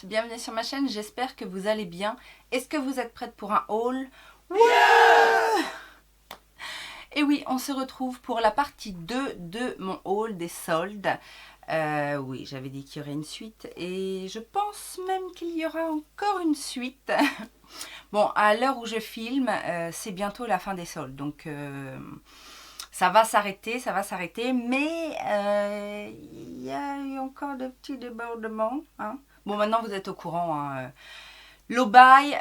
bienvenue sur ma chaîne, j'espère que vous allez bien. Est-ce que vous êtes prête pour un haul? Yeah! Et oui, on se retrouve pour la partie 2 de mon haul des soldes. Oui, j'avais dit qu'il y aurait une suite et je pense même qu'il y aura encore une suite. Bon, à l'heure où je filme, c'est bientôt la fin des soldes, donc ça va s'arrêter, mais il y a eu encore de petits débordements. Hein. Bon, maintenant vous êtes au courant. Hein. Low buy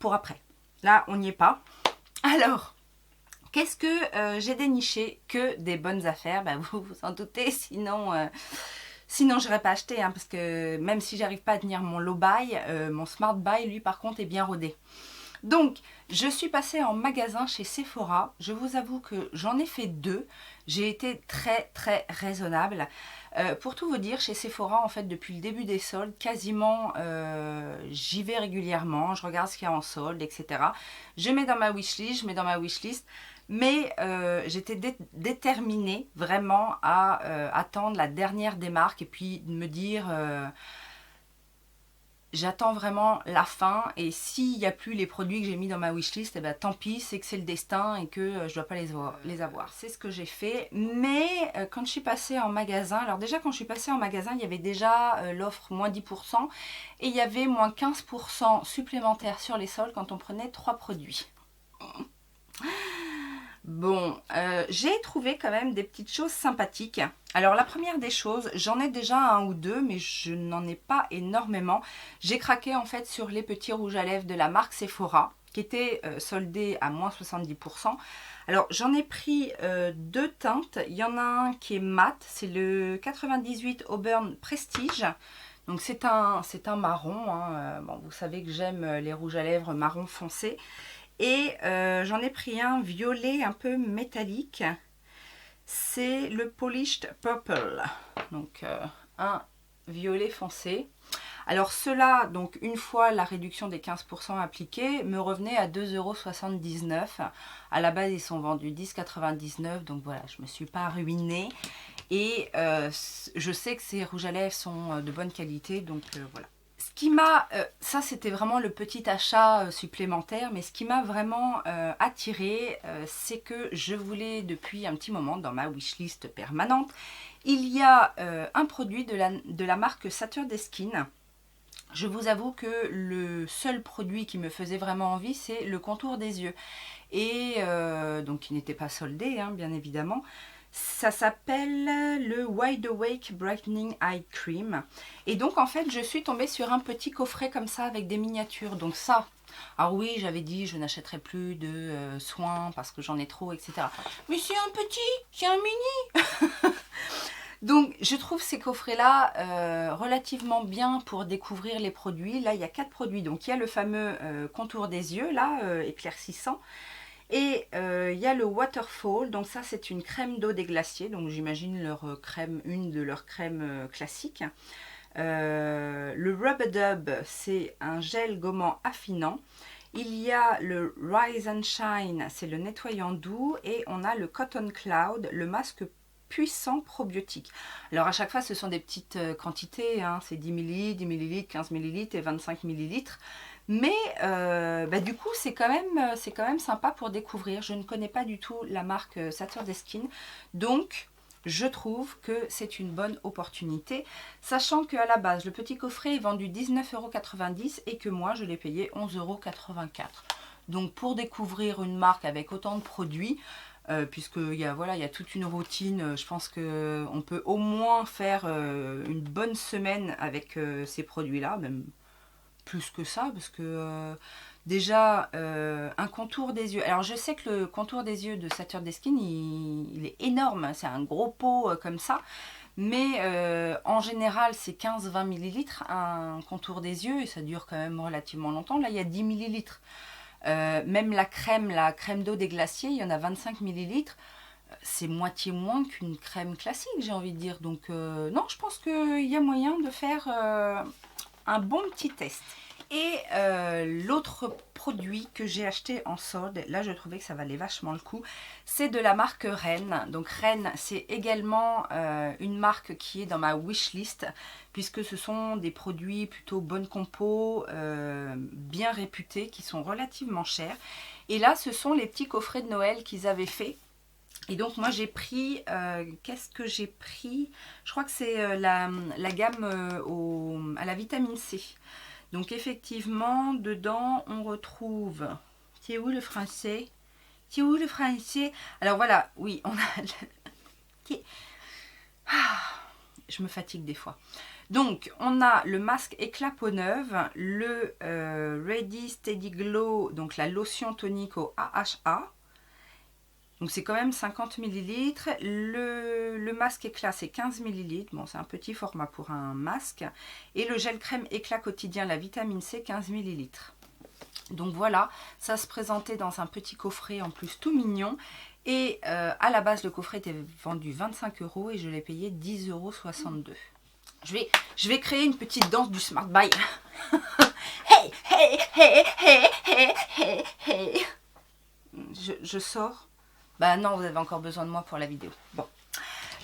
pour après. Là, on n'y est pas. Alors, qu'est-ce que j'ai déniché? Que des bonnes affaires. Bah, vous vous en doutez, sinon je n'aurais pas acheté. Hein, parce que même si j'arrive pas à tenir mon low buy, mon smart buy, lui, par contre, est bien rodé. Donc, je suis passée en magasin chez Sephora. Je vous avoue que j'en ai fait 2. J'ai été très raisonnable. Pour tout vous dire, chez Sephora, en fait, depuis le début des soldes, quasiment, j'y vais régulièrement. Je regarde ce qu'il y a en solde, etc. Je mets dans ma wishlist, mais j'étais déterminée vraiment à attendre la dernière des marques et puis me dire... J'attends vraiment la fin et s'il n'y a plus les produits que j'ai mis dans ma wishlist, eh ben, tant pis, c'est que c'est le destin et que je ne dois pas les avoir. C'est ce que j'ai fait. Mais quand je suis passée en magasin, alors déjà quand je suis passée en magasin, il y avait déjà l'offre moins 10% et il y avait moins 15% supplémentaire sur les soldes quand on prenait 3 produits. Bon, j'ai trouvé quand même des petites choses sympathiques. Alors la première des choses, j'en ai déjà un ou deux, mais je n'en ai pas énormément. J'ai craqué en fait sur les petits rouges à lèvres de la marque Sephora, qui étaient soldés à moins 70%. Alors j'en ai pris 2 teintes. Il y en a un qui est mat, c'est le 98 Auburn Prestige. Donc c'est un marron. Hein. Bon, vous savez que j'aime les rouges à lèvres marron foncé. Et j'en ai pris un violet un peu métallique. C'est le Polished Purple. Donc un violet foncé. Alors cela, donc une fois la réduction des 15% appliquée, me revenait à 2,79 €. À la base, ils sont vendus 10,99 €. Donc voilà, je ne me suis pas ruinée. Et je sais que ces rouges à lèvres sont de bonne qualité. Donc voilà. Ce qui m'a, ça c'était vraiment le petit achat supplémentaire, mais ce qui m'a vraiment attirée, c'est que je voulais depuis un petit moment dans ma wishlist permanente, il y a un produit de la marque Saturday Skin. Je vous avoue que le seul produit qui me faisait vraiment envie, c'est le contour des yeux. Et donc il n'était pas soldé, hein, bien évidemment. Ça s'appelle le Wide Awake Brightening Eye Cream. Et donc en fait je suis tombée sur un petit coffret comme ça avec des miniatures. Donc ça, alors oui j'avais dit je n'achèterai plus de soins parce que j'en ai trop, etc. Mais c'est un petit, c'est un mini. Donc je trouve ces coffrets là relativement bien pour découvrir les produits. Là il y a 4 produits. Donc il y a le fameux contour des yeux là, éclaircissant. Et il y a le Waterfall, donc ça c'est une crème d'eau des glaciers, donc j'imagine leur crème, une de leurs crèmes classiques. Le Rub Dub, c'est un gel gommant affinant. Il y a le Rise and Shine, c'est le nettoyant doux. Et on a le Cotton Cloud, le masque puissant probiotique. Alors à chaque fois ce sont des petites quantités, hein, c'est 10 ml, 10 ml, 15 ml et 25 ml. Mais du coup c'est quand même sympa pour découvrir. Je ne connais pas du tout la marque Saturday Skin, donc je trouve que c'est une bonne opportunité, sachant qu'à la base le petit coffret est vendu 19,90 € et que moi je l'ai payé 11,84 €. Donc pour découvrir une marque avec autant de produits, puisqu'il y a toute une routine, je pense qu'on peut au moins faire une bonne semaine avec ces produits là, même plus que ça, parce que déjà un contour des yeux, alors je sais que le contour des yeux de Saturday Skin il est énorme, c'est un gros pot comme ça, mais en général c'est 15-20 ml un contour des yeux et ça dure quand même relativement longtemps. Là il y a 10 ml. Même la crème d'eau des glaciers, il y en a 25 ml. C'est moitié moins qu'une crème classique, j'ai envie de dire. Donc non, je pense qu'il y a moyen de faire un bon petit test. Et l'autre produit que j'ai acheté en solde, là je trouvais que ça valait vachement le coup, c'est de la marque Rennes. Donc Rennes, c'est également une marque qui est dans ma wishlist, puisque ce sont des produits plutôt bonne compo, bien réputés, qui sont relativement chers. Et là, ce sont les petits coffrets de Noël qu'ils avaient fait. Et donc moi j'ai pris, qu'est-ce que j'ai pris? Je crois que c'est la gamme à la vitamine C. Donc effectivement, dedans, on retrouve... C'est où le français? C'est où le français? Alors voilà, oui, on a... Je me fatigue des fois. Donc, on a le masque éclat peau neuve, le Ready Steady Glow, donc la lotion tonique au AHA. Donc c'est quand même 50 ml. Le masque éclat c'est 15 ml. Bon, c'est un petit format pour un masque. Et le gel crème éclat quotidien, la vitamine C, 15 ml. Donc voilà, ça se présentait dans un petit coffret en plus tout mignon. Et à la base, le coffret était vendu 25 € et je l'ai payé 10,62 €. Je vais créer une petite danse du Smart Buy. Hey, hey, hey, hey, hey, hey, hey. Je sors. Bah non, vous avez encore besoin de moi pour la vidéo. Bon,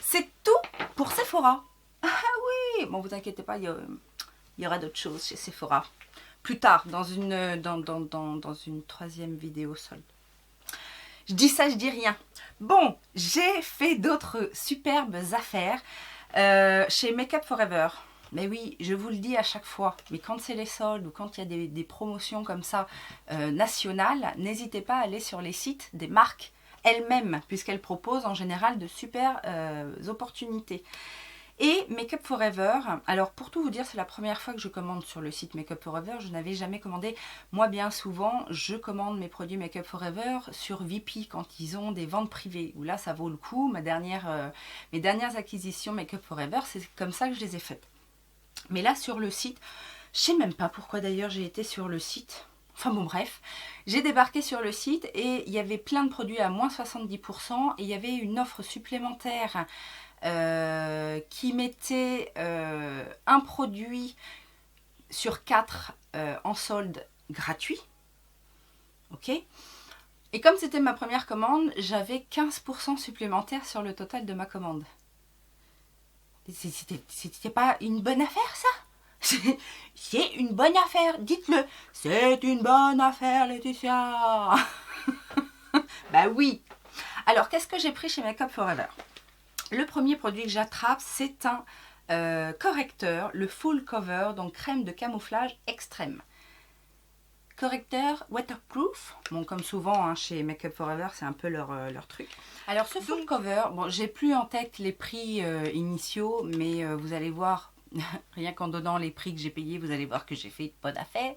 c'est tout pour Sephora. Ah oui, bon, vous inquiétez pas, il y aura d'autres choses chez Sephora. Plus tard, dans une troisième vidéo solde. Je dis ça, je dis rien. Bon, j'ai fait d'autres superbes affaires chez Make Up For Ever. Mais oui, je vous le dis à chaque fois, mais quand c'est les soldes ou quand il y a des promotions comme ça nationales, n'hésitez pas à aller sur les sites des marques elles-mêmes, puisqu'elles proposent en général de super opportunités. Et Make Up For Ever, alors pour tout vous dire, c'est la première fois que je commande sur le site Make Up For Ever. Je n'avais jamais commandé. Moi, bien souvent, je commande mes produits Make Up For Ever sur Vipi quand ils ont des ventes privées. Où là, ça vaut le coup. Mes dernières acquisitions Make Up For Ever, c'est comme ça que je les ai faites. Mais là, sur le site, je sais même pas pourquoi d'ailleurs j'ai été sur le site. Enfin bon, bref, j'ai débarqué sur le site et il y avait plein de produits à moins 70% et il y avait une offre supplémentaire qui mettait un produit sur 4 en solde gratuit. Ok. Et comme c'était ma première commande, j'avais 15% supplémentaire sur le total de ma commande. C'était pas une bonne affaire ça? C'est une bonne affaire, dites-le. C'est une bonne affaire, Laetitia. Bah oui. Alors, qu'est-ce que j'ai pris chez Make Up For Ever? Le premier produit que j'attrape, c'est un correcteur, le Full Cover, donc crème de camouflage extrême. Correcteur waterproof, bon comme souvent hein, chez Make Up For Ever, c'est un peu leur truc. Alors ce Full Cover, bon j'ai plus en tête les prix initiaux, mais vous allez voir, rien qu'en donnant les prix que j'ai payés, vous allez voir que j'ai fait bonne affaire.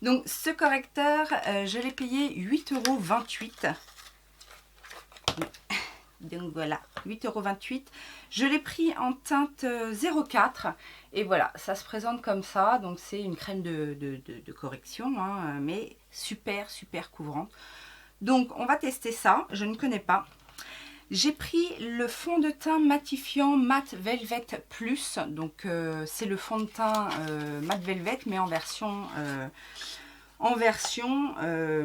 Donc ce correcteur, je l'ai payé 8,28 €. Donc voilà, 8,28 €. Je l'ai pris en teinte 04 et voilà, ça se présente comme ça. Donc c'est une crème de correction, hein, mais super couvrante. Donc on va tester ça, je ne connais pas. J'ai pris le fond de teint matifiant Matte Velvet Plus. Donc c'est le fond de teint Matte Velvet mais en version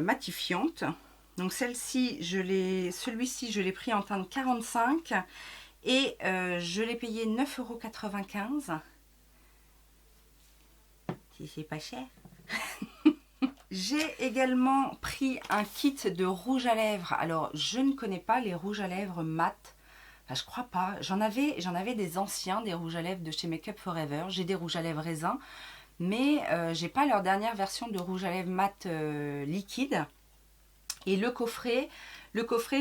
matifiante. Donc celui-ci, je l'ai pris en teinte 45 et je l'ai payé 9,95 €. Si c'est pas cher. J'ai également pris un kit de rouge à lèvres. Alors je ne connais pas les rouges à lèvres mat. Enfin, je crois pas. J'en avais des anciens, des rouges à lèvres de chez Make Up For Ever. J'ai des rouges à lèvres raisin. Mais j'ai pas leur dernière version de rouge à lèvres mat liquide. Et le coffret,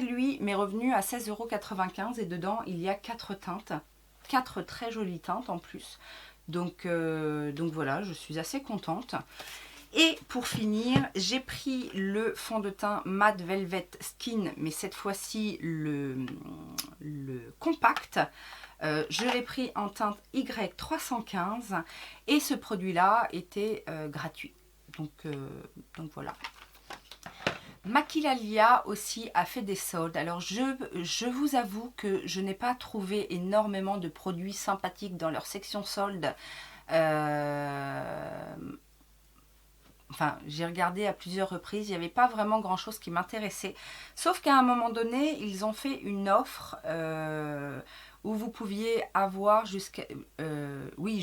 lui, m'est revenu à 16,95 € et dedans, il y a 4 teintes. 4 très jolies teintes en plus. Donc voilà, je suis assez contente. Et pour finir, j'ai pris le fond de teint Matte Velvet Skin, mais cette fois-ci le compact. Je l'ai pris en teinte Y315 et ce produit-là était gratuit. Donc voilà. Maquillalia aussi a fait des soldes. Alors je vous avoue que je n'ai pas trouvé énormément de produits sympathiques dans leur section soldes. Enfin, j'ai regardé à plusieurs reprises, il n'y avait pas vraiment grand chose qui m'intéressait. Sauf qu'à un moment donné, ils ont fait une offre où vous pouviez avoir jusqu'à, oui,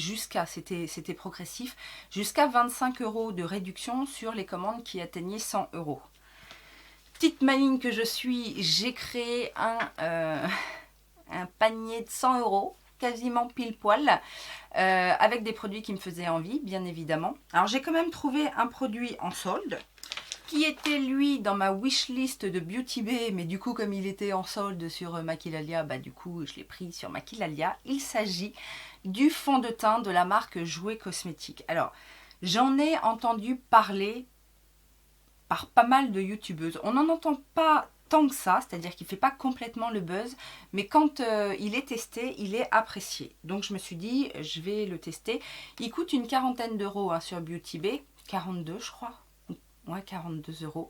c'était progressif, jusqu'à 25 € de réduction sur les commandes qui atteignaient 100 €. Petite maligne que je suis, j'ai créé un panier de 100 €, quasiment pile poil, avec des produits qui me faisaient envie, bien évidemment. Alors j'ai quand même trouvé un produit en solde, qui était lui dans ma wishlist de Beauty Bay, mais du coup comme il était en solde sur Maquillalia, bah du coup je l'ai pris sur Maquillalia. Il s'agit du fond de teint de la marque Jouer Cosmétique. Alors j'en ai entendu parler par pas mal de youtubeuses. On n'en entend pas tant que ça, c'est-à-dire qu'il ne fait pas complètement le buzz, mais quand il est testé, il est apprécié. Donc je me suis dit, je vais le tester. Il coûte une quarantaine d'euros hein, sur Beauty Bay, 42 je crois, ouais 42 €.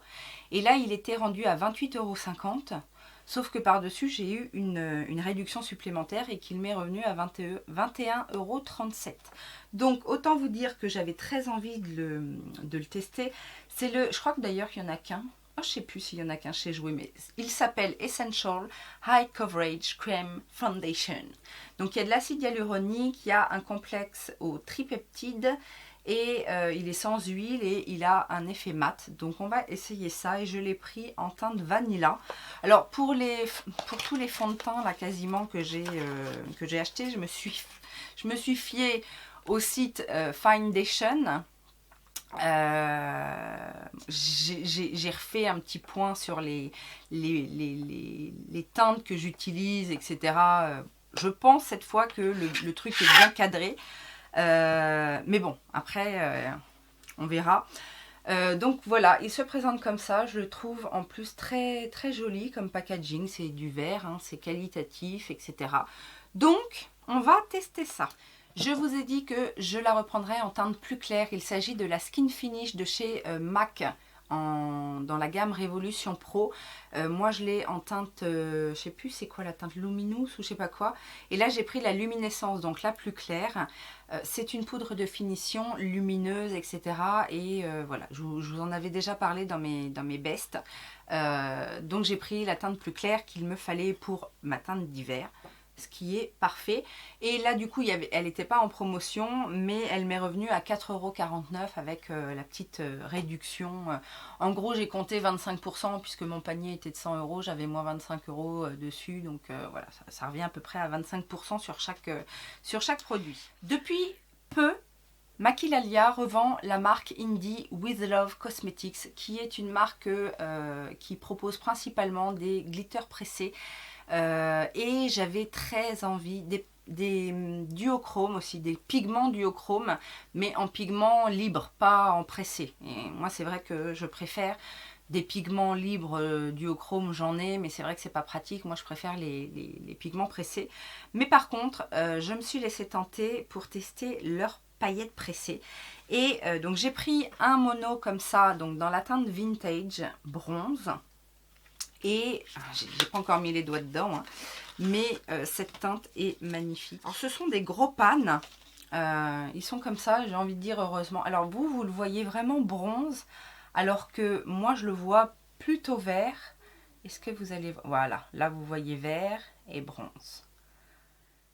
Et là il était rendu à 28,50 €, sauf que par-dessus j'ai eu une réduction supplémentaire et qu'il m'est revenu à 21,37 €. Donc autant vous dire que j'avais très envie de le tester. Je crois que d'ailleurs il n'y en a qu'un. Oh, je ne sais plus s'il y en a qu'un chez Jouer, mais il s'appelle Essential High Coverage Cream Foundation. Donc il y a de l'acide hyaluronique, il y a un complexe au tripeptide et il est sans huile et il a un effet mat. Donc on va essayer ça et je l'ai pris en teinte vanilla. Alors pour tous les fonds de teint là quasiment que j'ai acheté, je me suis fiée au site Foundation. J'ai refait un petit point sur les teintes que j'utilise, etc. Je pense cette fois que le truc est bien cadré. Mais bon, après, on verra. Donc voilà, il se présente comme ça. Je le trouve en plus très, très joli comme packaging. C'est du verre, hein, c'est qualitatif, etc. Donc, on va tester ça. Je vous ai dit que je la reprendrai en teinte plus claire. Il s'agit de la Skin Finish de chez MAC dans la gamme Révolution Pro. Moi je l'ai en teinte, je sais plus c'est quoi la teinte Luminous ou je sais pas quoi. Et là j'ai pris la Luminescence, donc la plus claire. C'est une poudre de finition lumineuse, etc. Et voilà, je vous en avais déjà parlé dans mes bests. Donc j'ai pris la teinte plus claire qu'il me fallait pour ma teinte d'hiver. Ce qui est parfait. Et là du coup elle n'était pas en promotion, mais elle m'est revenue à 4,49 € avec la petite réduction. En gros j'ai compté 25% puisque mon panier était de 100 €, j'avais moins 25 € dessus, donc voilà, ça revient à peu près à 25% sur chaque produit. Depuis peu, Maquillalia revend la marque Indie With Love Cosmetics, qui est une marque qui propose principalement des glitters pressés. Et j'avais très envie des duochromes aussi, des pigments duochromes, mais en pigments libres, pas en pressé. Et moi c'est vrai que je préfère des pigments libres duochromes, j'en ai, mais c'est vrai que c'est pas pratique. Moi je préfère les pigments pressés. Mais par contre, je me suis laissée tenter pour tester leurs paillettes pressées. Et donc j'ai pris un mono comme ça, donc dans la teinte Vintage Bronze. Et j'ai pas encore mis les doigts dedans, hein, mais cette teinte est magnifique. Alors ce sont des gros pans, ils sont comme ça, j'ai envie de dire heureusement. Alors vous le voyez vraiment bronze, alors que moi je le vois plutôt vert. Est-ce que vous allez... Voilà, là vous voyez vert et bronze.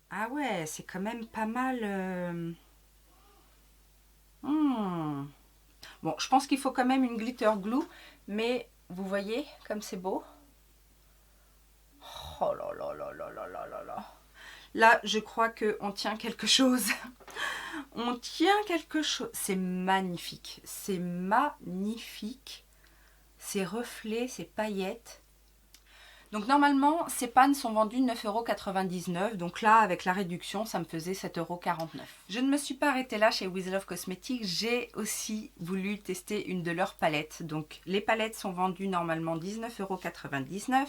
Ah ouais, c'est quand même pas mal... Bon, je pense qu'il faut quand même une glitter glue, mais vous voyez comme c'est beau. Oh là là là là là là là là. Là, je crois qu'on tient quelque chose. On tient quelque chose. C'est magnifique. C'est magnifique. Ces reflets, ces paillettes. Donc normalement, ces pannes sont vendues 9,99 €. Donc là, avec la réduction, ça me faisait 7,49 €. Je ne me suis pas arrêtée là chez With Love Cosmetics. J'ai aussi voulu tester une de leurs palettes. Donc les palettes sont vendues normalement 19,99 €.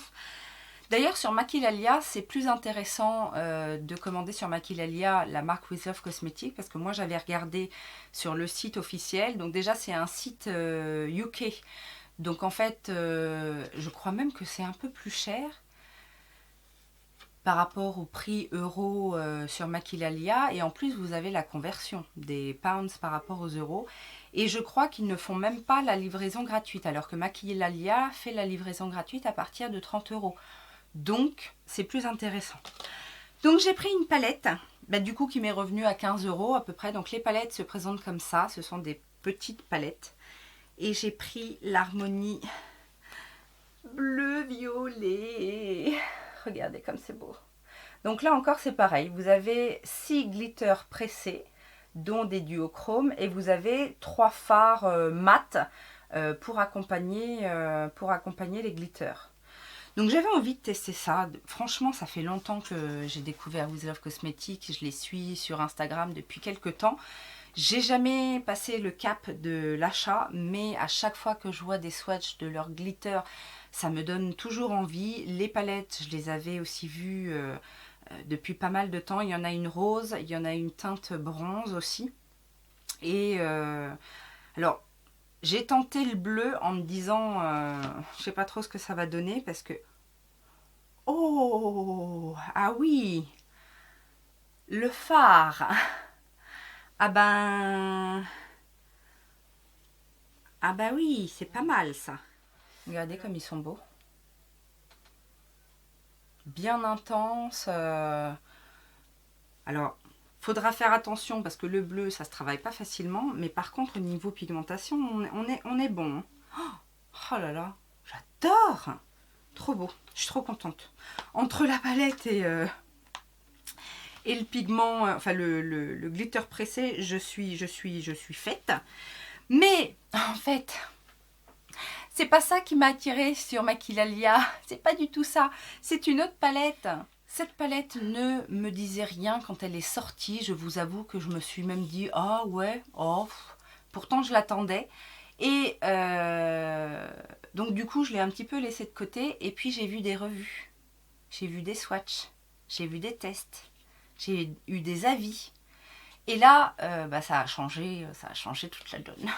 D'ailleurs sur Maquillalia, c'est plus intéressant de commander sur Maquillalia la marque With Love Cosmetics, parce que moi j'avais regardé sur le site officiel. Donc déjà c'est un site UK, donc en fait je crois même que c'est un peu plus cher. par rapport au prix euro sur Maquilalia. Et en plus, vous avez la conversion des pounds par rapport aux euros. Et je crois qu'ils ne font même pas la livraison gratuite, alors que Maquilalia fait la livraison gratuite à partir de 30 euros. Donc, c'est plus intéressant. Donc, j'ai pris une palette, du coup, qui m'est revenue à 15 euros à peu près. Donc, les palettes se présentent comme ça. Ce sont des petites palettes. Et j'ai pris l'harmonie bleu-violet. Regardez comme c'est beau. Donc là encore, c'est pareil. Vous avez 6 glitters pressés, dont des duochromes. Et vous avez 3 fards mat pour accompagner les glitters. Donc j'avais envie de tester ça. Franchement, ça fait longtemps que j'ai découvert With Love Cosmetics. Je les suis sur Instagram depuis quelques temps. J'ai jamais passé le cap de l'achat, mais à chaque fois que je vois des swatchs de leur glitter, ça me donne toujours envie. Les palettes, je les avais aussi vues depuis pas mal de temps. Il y en a une rose, il y en a une teinte bronze aussi. Et alors, j'ai tenté le bleu en me disant, je sais pas trop ce que ça va donner parce que... Oh, ah oui, le fard. Ah ben oui, c'est pas mal ça. Regardez comme ils sont beaux. Bien intense. Alors, faudra faire attention parce que le bleu, ça se travaille pas facilement. Mais par contre, au niveau pigmentation, on est bon. Oh là là, j'adore. Trop beau, je suis trop contente. Entre la palette et le pigment, enfin le glitter pressé, je suis faite. Mais en fait, c'est pas ça qui m'a attirée sur Maquilalia. C'est pas du tout ça. C'est une autre palette. Cette palette ne me disait rien quand elle est sortie. Je vous avoue que je me suis même dit « Ah ouais, oh. » Pourtant, je l'attendais. Et donc du coup, je l'ai un petit peu laissée de côté. Et puis, j'ai vu des revues. J'ai vu des swatchs. J'ai vu des tests. J'ai eu des avis. Et là, ça a changé toute la donne.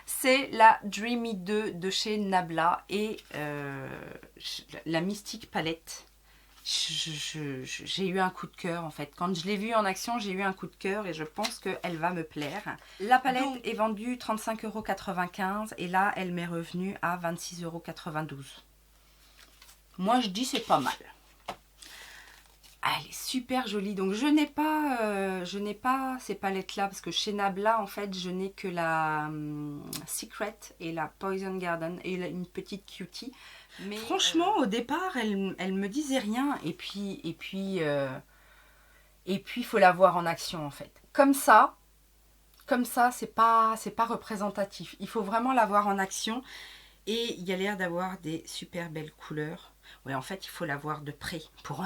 C'est la Dreamy 2 de chez Nabla et la Mystique Palette. J'ai eu un coup de cœur en fait. Quand je l'ai vue en action, j'ai eu un coup de cœur et je pense qu'elle va me plaire. La palette est vendue 35,95 € et là, elle m'est revenue à 26,92 €. Moi, je dis c'est pas mal. Ah, elle est super jolie. Donc je n'ai pas ces palettes là parce que chez Nabla en fait je n'ai que la Secret et la Poison Garden et une petite Cutie. Mais franchement au départ elle me disait rien et puis il faut la voir en action en fait. Comme ça c'est pas représentatif. Il faut vraiment la voir en action et il y a l'air d'avoir des super belles couleurs. Ouais, en fait, il faut la voir de près pour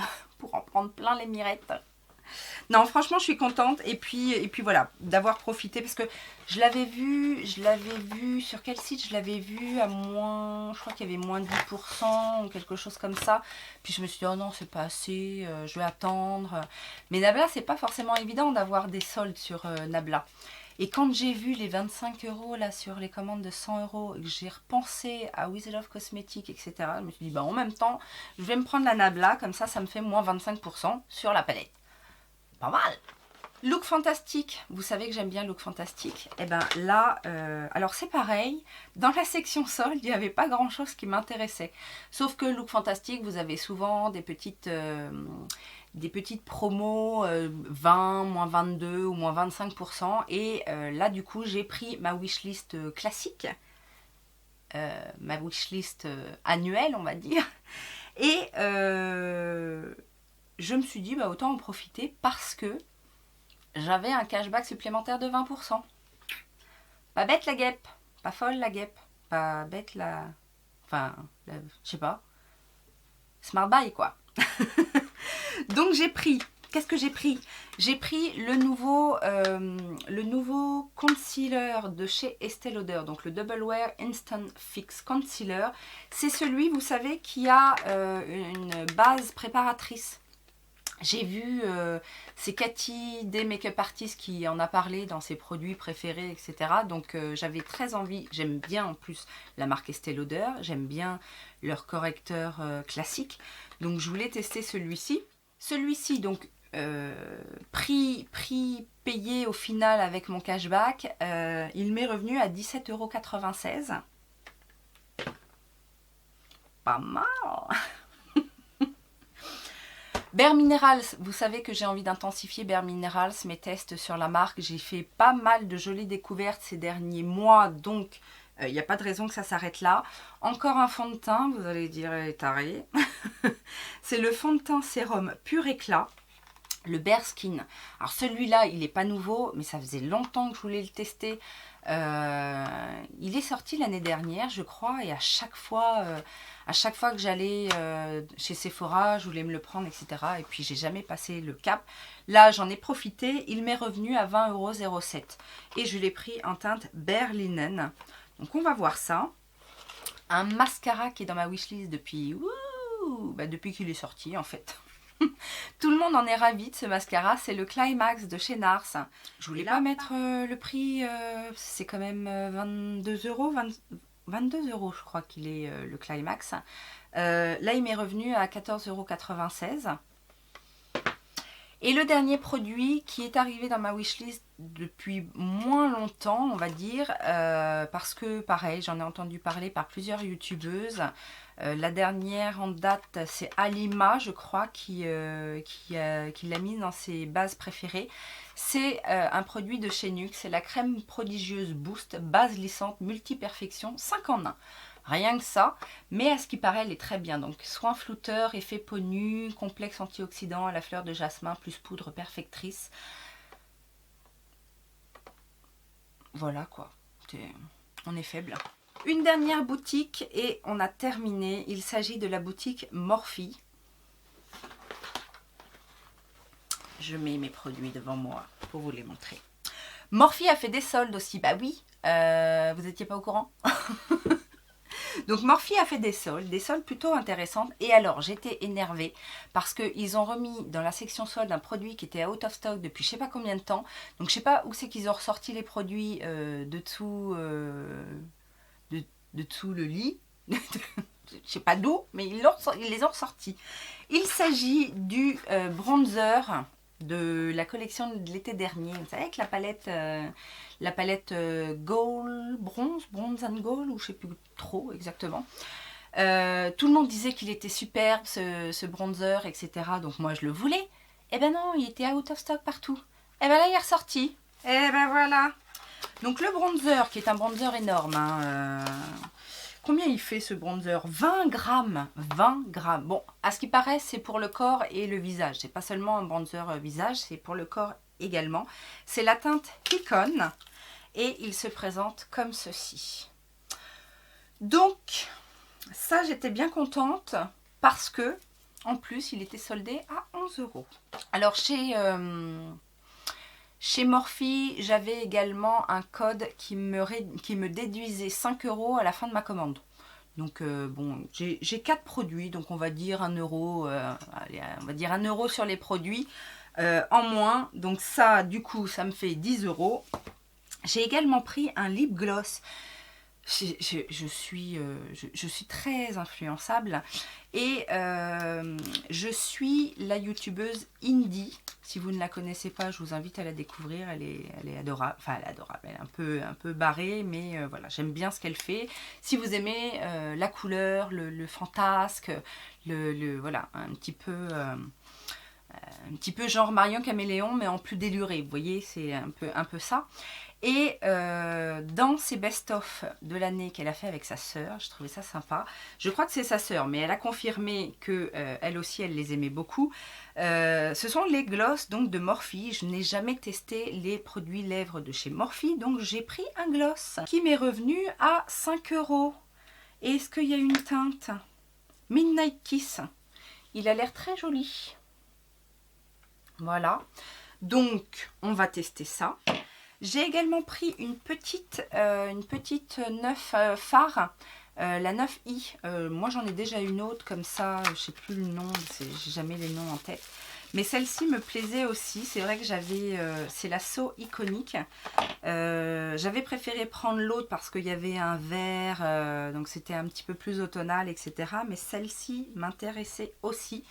en prendre plein les mirettes. Non, franchement, je suis contente. Et puis voilà, d'avoir profité. Parce que je l'avais vu sur quel site? Je l'avais vu à moins, je crois qu'il y avait moins de 10% ou quelque chose comme ça. Puis je me suis dit, oh non, c'est pas assez, je vais attendre. Mais Nabla, c'est pas forcément évident d'avoir des soldes sur Nabla. Et quand j'ai vu les 25 € là sur les commandes de 100 € et que j'ai repensé à With Love Cosmetics, etc., je me suis dit, en même temps, je vais me prendre la Nabla, comme ça me fait moins 25% sur la palette. Pas mal. Look fantastique, vous savez que j'aime bien Look fantastique. Et ben là, alors c'est pareil, dans la section solde, il n'y avait pas grand chose qui m'intéressait. Sauf que Look fantastique, vous avez souvent des petites promos 20, moins 22 ou moins 25%. Et là, du coup, j'ai pris ma wishlist classique, ma wishlist annuelle, on va dire. Et je me suis dit, autant en profiter parce que j'avais un cashback supplémentaire de 20%. Pas bête la guêpe, pas folle la guêpe, pas bête la... Enfin, je sais pas. Smart buy quoi. Donc j'ai pris, qu'est-ce que j'ai pris? J'ai pris le nouveau concealer de chez Estée Lauder, donc le Double Wear Instant Fix Concealer. C'est celui, vous savez, qui a une base préparatrice. J'ai vu, c'est Cathy des Makeup Artists qui en a parlé dans ses produits préférés, etc. Donc j'avais très envie, j'aime bien en plus la marque Estée Lauder, j'aime bien leur correcteur classique. Donc je voulais tester celui-ci. Celui-ci, donc prix payé au final avec mon cashback, il m'est revenu à 17,96 €. Pas mal. Bare Minerals, vous savez que j'ai envie d'intensifier Bare Minerals, mes tests sur la marque. J'ai fait pas mal de jolies découvertes ces derniers mois, donc il n'y a pas de raison que ça s'arrête là. Encore un fond de teint, vous allez dire, elle est tarée. C'est le fond de teint sérum Pur Éclat, le Bare Skin. Alors celui-là, il n'est pas nouveau, mais ça faisait longtemps que je voulais le tester. Il est sorti l'année dernière, je crois, et à chaque fois que j'allais chez Sephora, je voulais me le prendre, etc. Et puis j'ai jamais passé le cap. Là, j'en ai profité, il m'est revenu à 20,07 €. Et je l'ai pris en teinte Bare Linen. Donc on va voir ça. Un mascara qui est dans ma wishlist depuis, depuis qu'il est sorti en fait. Tout le monde en est ravi de ce mascara, c'est le Climax de chez NARS. Je voulais pas mettre le prix, c'est quand même 22 €, 22 € je crois qu'il est le Climax. Là il m'est revenu à 14,96 €. Et le dernier produit qui est arrivé dans ma wishlist depuis moins longtemps, on va dire, parce que pareil, j'en ai entendu parler par plusieurs youtubeuses. La dernière en date, c'est Alima, je crois, qui l'a mis dans ses bases préférées. C'est un produit de chez NYX, c'est la crème prodigieuse Boost, base lissante, multi-perfection, 5 en 1. Rien que ça, mais à ce qui paraît, elle est très bien. Donc, soin flouteur, effet peau nue, complexe antioxydant à la fleur de jasmin, plus poudre perfectrice. Voilà quoi, on est faible. Une dernière boutique et on a terminé. Il s'agit de la boutique Morphe. Je mets mes produits devant moi pour vous les montrer. Morphe a fait des soldes aussi, bah oui, vous n'étiez pas au courant? Donc Morphe a fait des soldes plutôt intéressantes. Et alors j'étais énervée parce qu'ils ont remis dans la section solde un produit qui était out of stock depuis je sais pas combien de temps. Donc je sais pas où c'est qu'ils ont ressorti les produits de dessous le lit. Je sais pas d'où, mais ils les ont ressortis. Il s'agit du bronzer de la collection de l'été dernier. Vous savez, avec la palette gold, bronze and gold, ou je sais plus trop exactement. Tout le monde disait qu'il était superbe ce bronzer, etc. Donc moi je le voulais. Et ben non, il était out of stock partout. Et ben là il est ressorti. Et ben voilà. Donc le bronzer, qui est un bronzer énorme, hein, combien il fait ce bronzer? 20 grammes. 20 grammes. Bon, à ce qui paraît, c'est pour le corps et le visage. C'est pas seulement un bronzer visage, c'est pour le corps également. C'est la teinte Icon et il se présente comme ceci. Donc, ça, j'étais bien contente parce que, en plus, il était soldé à 11 €. Alors, chez Morphe, j'avais également un code qui me déduisait 5 € à la fin de ma commande. Donc bon, j'ai 4 produits, donc on va dire 1 €, allez, on va dire 1 € sur les produits en moins. Donc ça, du coup, ça me fait 10 €. J'ai également pris un lip gloss. Je suis très influençable et je suis la youtubeuse Indie. Si vous ne la connaissez pas, je vous invite à la découvrir. Elle est adorable. Enfin, elle est adorable. Elle est un peu barrée, mais voilà, j'aime bien ce qu'elle fait. Si vous aimez la couleur, le fantasque, voilà, un petit peu genre Marion Caméléon, mais en plus déluré. Vous voyez, c'est un peu ça. Et dans ses best-of de l'année qu'elle a fait avec sa sœur, je trouvais ça sympa. Je crois que c'est sa sœur, mais elle a confirmé que elle aussi, elle les aimait beaucoup. Ce sont les gloss donc de Morphe. Je n'ai jamais testé les produits lèvres de chez Morphe, donc j'ai pris un gloss qui m'est revenu à 5 €. Et est-ce qu'il y a une teinte Midnight Kiss? Il a l'air très joli. Voilà. Donc, on va tester ça. J'ai également pris une petite 9 phare, la 9i. Moi, j'en ai déjà une autre comme ça, je sais plus le nom, j'ai jamais les noms en tête. Mais celle-ci me plaisait aussi. C'est vrai que j'avais... c'est la So iconique. J'avais préféré prendre l'autre parce qu'il y avait un vert. Donc c'était un petit peu plus automnal, etc. Mais celle-ci m'intéressait aussi.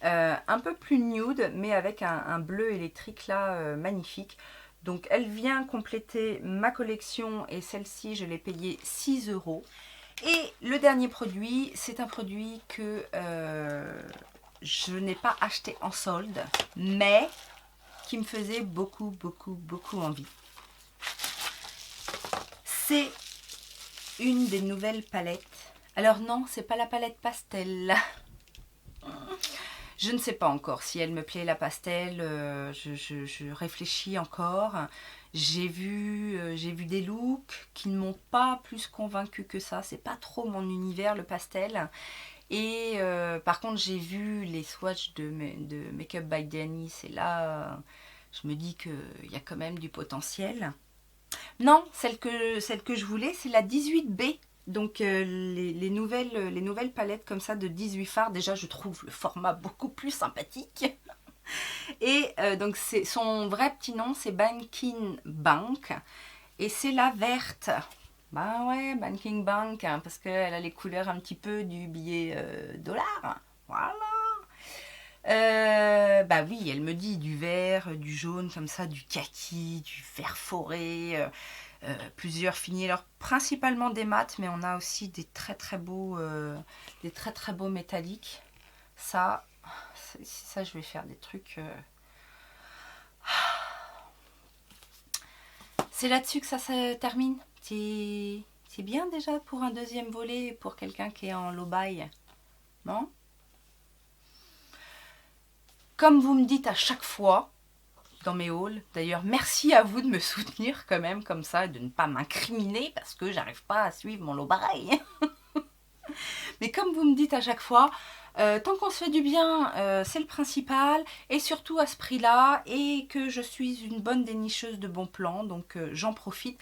Un peu plus nude, mais avec un bleu électrique là, magnifique. Donc elle vient compléter ma collection. Et celle-ci, je l'ai payée 6 €. Et le dernier produit, c'est un produit que je n'ai pas acheté en solde, mais qui me faisait beaucoup envie. C'est une des nouvelles palettes. Alors non, c'est pas la palette pastel. Je ne sais pas encore si elle me plaît la pastel, je réfléchis encore. J'ai vu des looks qui ne m'ont pas plus convaincue que ça. C'est pas trop mon univers le pastel. Et par contre j'ai vu les swatchs de Make Up by Dani. Et là je me dis qu'il y a quand même du potentiel. Non, celle que je voulais c'est la 18B. Donc les nouvelles palettes comme ça de 18 fards, déjà je trouve le format beaucoup plus sympathique. Et donc son vrai petit nom c'est Banking Bank. Et c'est la verte. Bah ouais, Banking Bank, hein, parce qu'elle a les couleurs un petit peu du billet dollar. Voilà. Bah oui, elle me dit du vert, du jaune comme ça, du kaki, du vert forêt. Plusieurs finis, alors principalement des mats, mais on a aussi des très beaux métalliques. Ça je vais faire des trucs. C'est là-dessus que ça se termine. C'est bien déjà pour un deuxième volet, pour quelqu'un qui est en low buy, non? Comme vous me dites à chaque fois dans mes hauls. D'ailleurs, merci à vous de me soutenir quand même comme ça, de ne pas m'incriminer parce que j'arrive pas à suivre mon lot pareil. Mais comme vous me dites à chaque fois, tant qu'on se fait du bien, c'est le principal. Et surtout à ce prix-là, et que je suis une bonne dénicheuse de bons plans, donc j'en profite.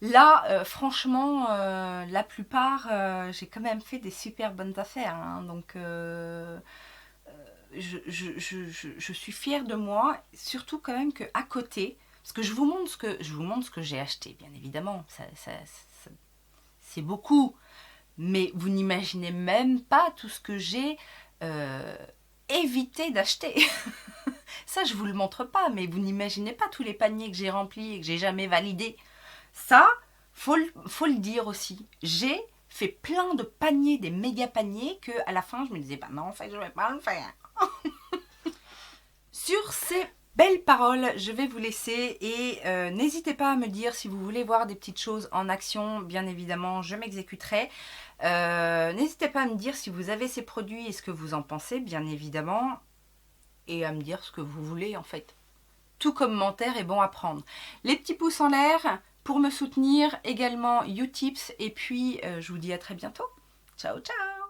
Là, franchement, la plupart, j'ai quand même fait des super bonnes affaires. Hein, donc... je suis fière de moi, surtout quand même qu'à côté, parce que je vous montre ce que j'ai acheté, bien évidemment, c'est beaucoup, mais vous n'imaginez même pas tout ce que j'ai évité d'acheter. Ça, je vous le montre pas, mais vous n'imaginez pas tous les paniers que j'ai remplis et que j'ai jamais validés. Ça, faut le dire aussi. J'ai fait plein de paniers, des méga paniers, que à la fin, je me disais, bah non, en fait, je vais pas le faire. Sur ces belles paroles, je vais vous laisser et n'hésitez pas à me dire si vous voulez voir des petites choses en action. Bien évidemment, je m'exécuterai. N'hésitez pas à me dire si vous avez ces produits et ce que vous en pensez, bien évidemment. Et à me dire ce que vous voulez en fait. Tout commentaire est bon à prendre. Les petits pouces en l'air pour me soutenir, également Utips. Et puis, je vous dis à très bientôt. Ciao, ciao!